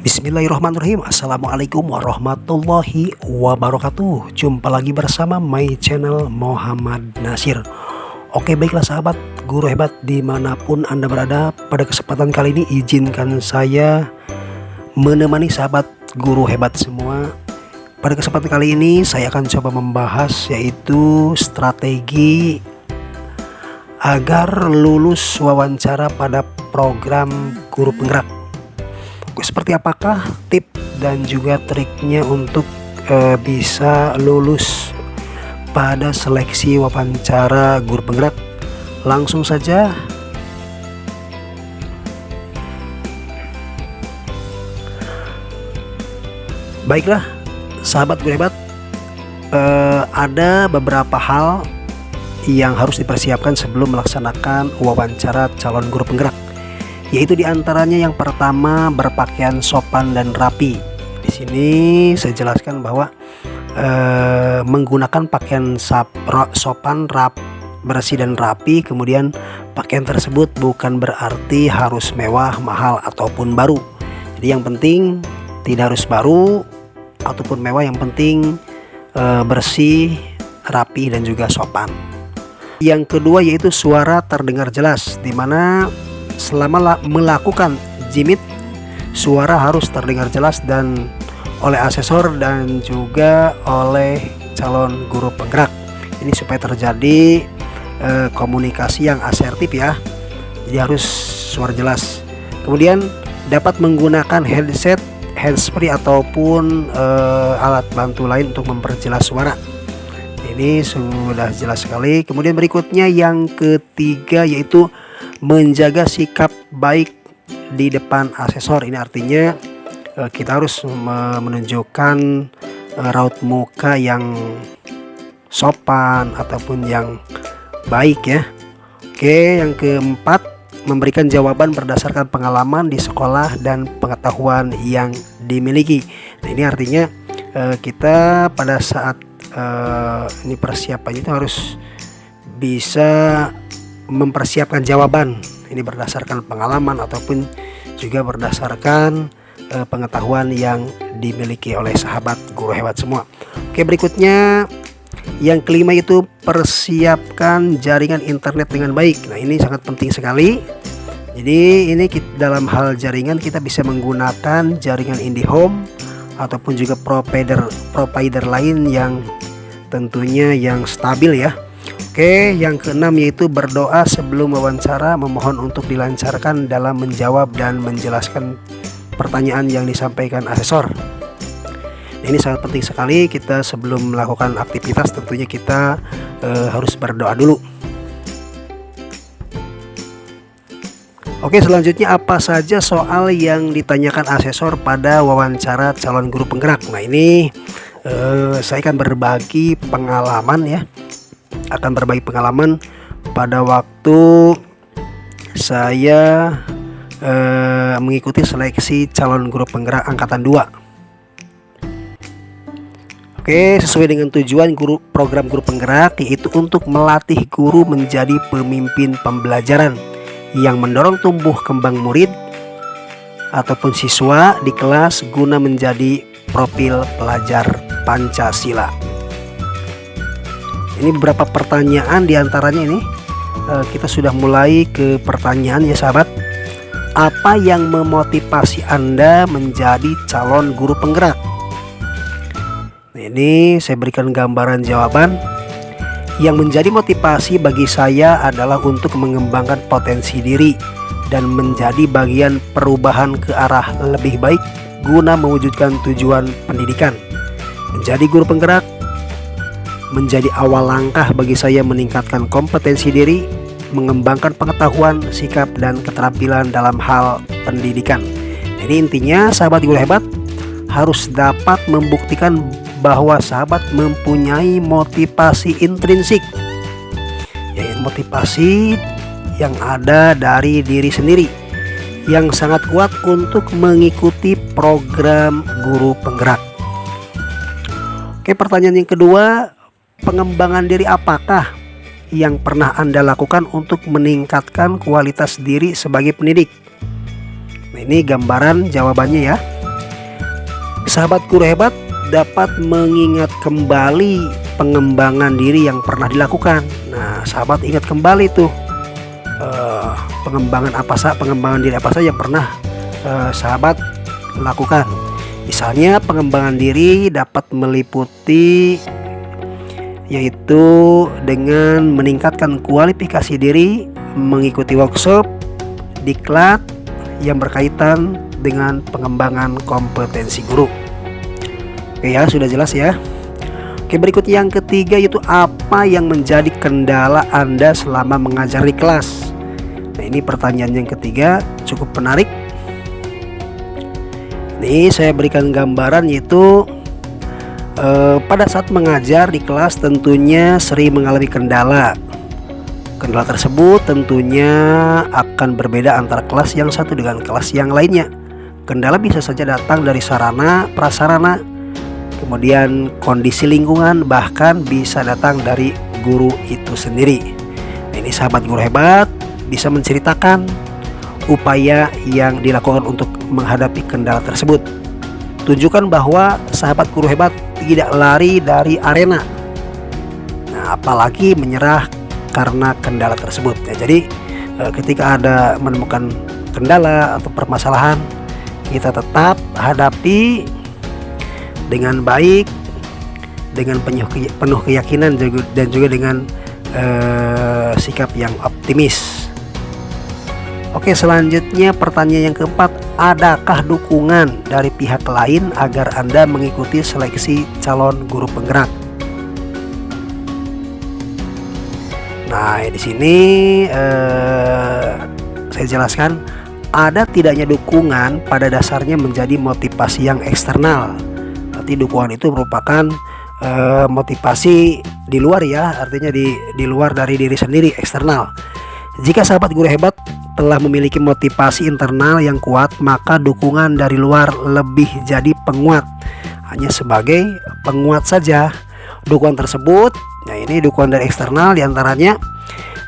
Bismillahirrahmanirrahim. Assalamualaikum warahmatullahi wabarakatuh. Jumpa lagi bersama my channel Muhammad Nasir. Oke, baiklah sahabat guru hebat dimanapun Anda berada, pada kesempatan kali ini izinkan saya menemani sahabat guru hebat semua. Pada kesempatan kali ini saya akan coba membahas yaitu strategi agar lulus wawancara pada program guru penggerak. Seperti apakah tip dan juga triknya untuk bisa lulus pada seleksi wawancara guru penggerak? Langsung saja baiklah sahabat guru hebat, ada beberapa hal yang harus dipersiapkan sebelum melaksanakan wawancara calon guru penggerak, yaitu diantaranya yang pertama berpakaian sopan dan rapi. Di sini saya jelaskan bahwa menggunakan pakaian sopan, bersih dan rapi. Kemudian pakaian tersebut bukan berarti harus mewah, mahal ataupun baru. Jadi yang penting tidak harus baru ataupun mewah, yang penting bersih, rapi dan juga sopan. Yang kedua yaitu suara terdengar jelas, dimana selama melakukan jimit suara harus terdengar jelas dan oleh asesor dan juga oleh calon guru penggerak. Ini supaya terjadi komunikasi yang asertif ya. Jadi harus suara jelas. Kemudian dapat menggunakan headset, handsfree ataupun alat bantu lain untuk memperjelas suara. Ini sudah jelas sekali. Kemudian berikutnya yang ketiga yaitu menjaga sikap baik di depan asesor. Ini artinya kita harus menunjukkan raut muka yang sopan ataupun yang baik ya. Oke, yang keempat memberikan jawaban berdasarkan pengalaman di sekolah dan pengetahuan yang dimiliki. Nah, ini artinya kita pada saat ini persiapannya itu harus bisa mempersiapkan jawaban ini berdasarkan pengalaman ataupun juga berdasarkan pengetahuan yang dimiliki oleh sahabat guru hebat semua. Oke, berikutnya yang kelima itu persiapkan jaringan internet dengan baik. Nah, ini sangat penting sekali. Jadi ini dalam hal jaringan kita bisa menggunakan jaringan IndiHome ataupun juga provider lain yang tentunya yang stabil ya. Oke, yang keenam yaitu berdoa sebelum wawancara, memohon untuk dilancarkan dalam menjawab dan menjelaskan pertanyaan yang disampaikan asesor. Ini sangat penting sekali, kita sebelum melakukan aktivitas tentunya kita harus berdoa dulu. Oke, selanjutnya apa saja soal yang ditanyakan asesor pada wawancara calon guru penggerak? Nah, ini saya akan berbagi pengalaman ya. Akan berbagi pengalaman pada waktu saya mengikuti seleksi calon guru penggerak angkatan 2. Oke, sesuai dengan tujuan program guru penggerak, yaitu untuk melatih guru menjadi pemimpin pembelajaran yang mendorong tumbuh kembang murid ataupun siswa di kelas guna menjadi profil pelajar Pancasila. Ini beberapa pertanyaan diantaranya ini kita sudah mulai ke pertanyaan ya sahabat. Apa yang memotivasi Anda menjadi calon guru penggerak? Nah, ini saya berikan gambaran jawaban. Yang menjadi motivasi bagi saya adalah untuk mengembangkan potensi diri dan menjadi bagian perubahan ke arah lebih baik guna mewujudkan tujuan pendidikan. Menjadi guru penggerak menjadi awal langkah bagi saya meningkatkan kompetensi diri, mengembangkan pengetahuan, sikap, dan keterampilan dalam hal pendidikan. Jadi intinya sahabat guru hebat harus dapat membuktikan bahwa sahabat mempunyai motivasi intrinsik, yaitu motivasi yang ada dari diri sendiri yang sangat kuat untuk mengikuti program guru penggerak. Oke, pertanyaan yang kedua, pengembangan diri apakah yang pernah Anda lakukan untuk meningkatkan kualitas diri sebagai pendidik? Nah, ini gambaran jawabannya ya. Sahabat guru hebat dapat mengingat kembali pengembangan diri yang pernah dilakukan. Nah, sahabat ingat kembali tuh pengembangan diri apa saja yang pernah sahabat lakukan. Misalnya pengembangan diri dapat meliputi yaitu dengan meningkatkan kualifikasi diri, mengikuti workshop, diklat yang berkaitan dengan pengembangan kompetensi guru. Oke ya, sudah jelas ya. Oke, berikut yang ketiga yaitu apa yang menjadi kendala Anda selama mengajar di kelas. Nah, ini pertanyaan yang ketiga cukup menarik. Ini saya berikan gambaran yaitu pada saat mengajar di kelas tentunya sering mengalami kendala. Kendala tersebut tentunya akan berbeda antara kelas yang satu dengan kelas yang lainnya. Kendala bisa saja datang dari sarana, prasarana, kemudian kondisi lingkungan, bahkan bisa datang dari guru itu sendiri. Nah, ini sahabat guru hebat bisa menceritakan upaya yang dilakukan untuk menghadapi kendala tersebut. Tunjukkan bahwa sahabat guru hebat tidak lari dari arena. Nah, apalagi menyerah karena kendala tersebut. Ya, jadi ketika ada menemukan kendala atau permasalahan, kita tetap hadapi dengan baik, dengan penuh keyakinan dan juga dengan sikap yang optimis. Oke, selanjutnya pertanyaan yang keempat, adakah dukungan dari pihak lain agar Anda mengikuti seleksi calon guru penggerak? Nah, di sini saya jelaskan, ada tidaknya dukungan pada dasarnya menjadi motivasi yang eksternal. Berarti dukungan itu merupakan motivasi di luar ya, artinya di luar dari diri sendiri, eksternal. Jika sahabat guru hebat telah memiliki motivasi internal yang kuat, maka dukungan dari luar lebih jadi penguat, hanya sebagai penguat saja. Dukungan tersebut, nah ini dukungan dari eksternal diantaranya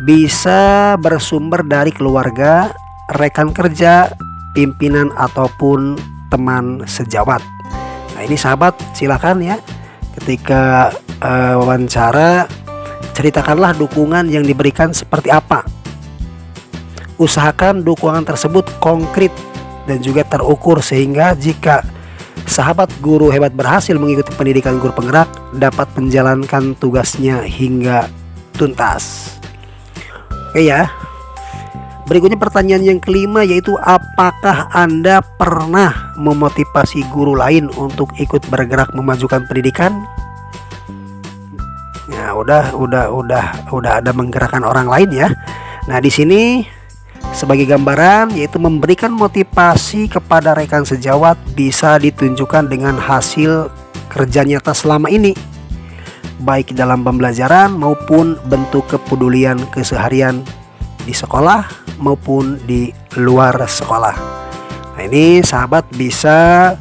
bisa bersumber dari keluarga, rekan kerja, pimpinan ataupun teman sejawat. Nah, ini sahabat silakan ya, ketika wawancara ceritakanlah dukungan yang diberikan seperti apa. Usahakan dukungan tersebut konkret dan juga terukur, sehingga jika sahabat guru hebat berhasil mengikuti pendidikan guru penggerak, dapat menjalankan tugasnya hingga tuntas. Oke ya. Berikutnya pertanyaan yang kelima yaitu apakah Anda pernah memotivasi guru lain untuk ikut bergerak memajukan pendidikan? Ya, udah ada menggerakkan orang lain ya. Nah, di sini sebagai gambaran yaitu memberikan motivasi kepada rekan sejawat bisa ditunjukkan dengan hasil kerja nyata selama ini, baik dalam pembelajaran maupun bentuk kepedulian keseharian di sekolah maupun di luar sekolah. Nah, ini sahabat bisa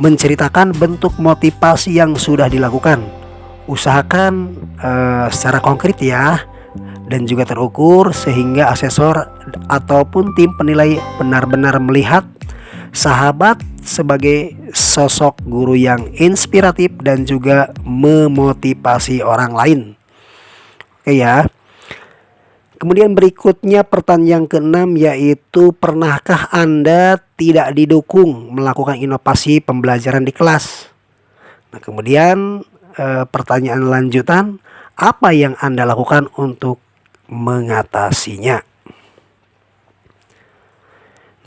menceritakan bentuk motivasi yang sudah dilakukan. Usahakan secara konkret ya, dan juga terukur, sehingga asesor ataupun tim penilai benar-benar melihat sahabat sebagai sosok guru yang inspiratif dan juga memotivasi orang lain. Oke ya. Kemudian berikutnya pertanyaan yang keenam yaitu pernahkah Anda tidak didukung melakukan inovasi pembelajaran di kelas? Nah, kemudian pertanyaan lanjutan, apa yang Anda lakukan untuk mengatasinya?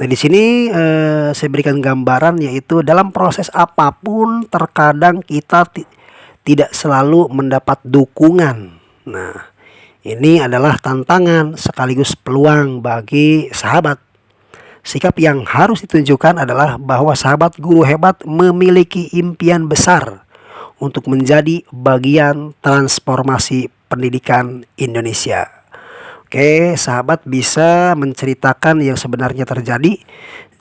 Nah, di sini saya berikan gambaran yaitu dalam proses apapun terkadang kita tidak selalu mendapat dukungan. Nah, ini adalah tantangan sekaligus peluang bagi sahabat. Sikap yang harus ditunjukkan adalah bahwa sahabat guru hebat memiliki impian besar untuk menjadi bagian transformasi pendidikan Indonesia. Oke, sahabat bisa menceritakan yang sebenarnya terjadi.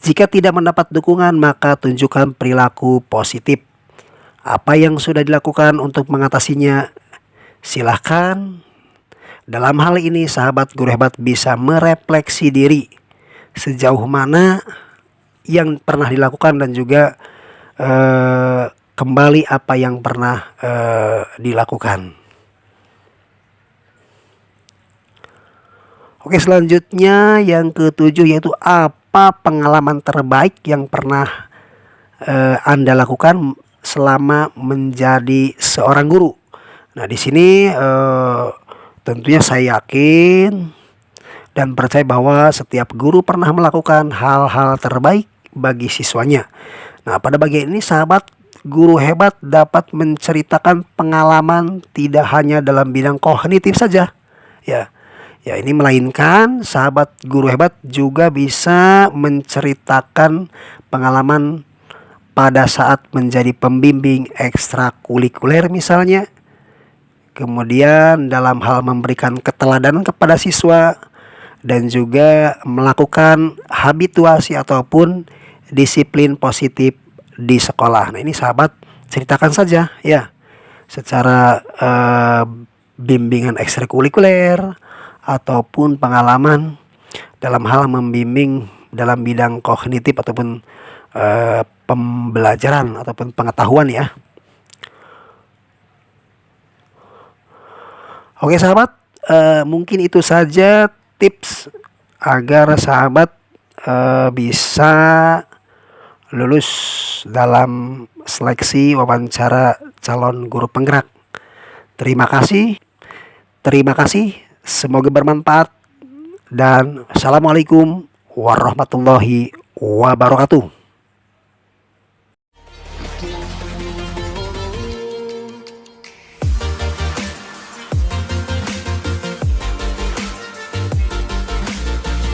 Jika tidak mendapat dukungan, maka tunjukkan perilaku positif. Apa yang sudah dilakukan untuk mengatasinya? Silahkan. Dalam hal ini, sahabat guru hebat bisa merefleksi diri sejauh mana yang pernah dilakukan dan juga kembali apa yang pernah dilakukan. Oke, selanjutnya yang ketujuh yaitu apa pengalaman terbaik yang pernah Anda lakukan selama menjadi seorang guru. Nah, di sini tentunya saya yakin dan percaya bahwa setiap guru pernah melakukan hal-hal terbaik bagi siswanya. Nah, pada bagian ini sahabat guru hebat dapat menceritakan pengalaman tidak hanya dalam bidang kognitif saja. Ya, ini melainkan sahabat guru hebat juga bisa menceritakan pengalaman pada saat menjadi pembimbing ekstrakurikuler misalnya. Kemudian dalam hal memberikan keteladanan kepada siswa dan juga melakukan habituasi ataupun disiplin positif di sekolah. Nah, ini sahabat ceritakan saja ya secara bimbingan ekstrakurikuler ataupun pengalaman dalam hal membimbing dalam bidang kognitif ataupun pembelajaran ataupun pengetahuan ya. Oke sahabat, mungkin itu saja tips agar sahabat bisa lulus dalam seleksi wawancara calon guru penggerak. Terima kasih. Semoga bermanfaat dan assalamualaikum warahmatullahi wabarakatuh.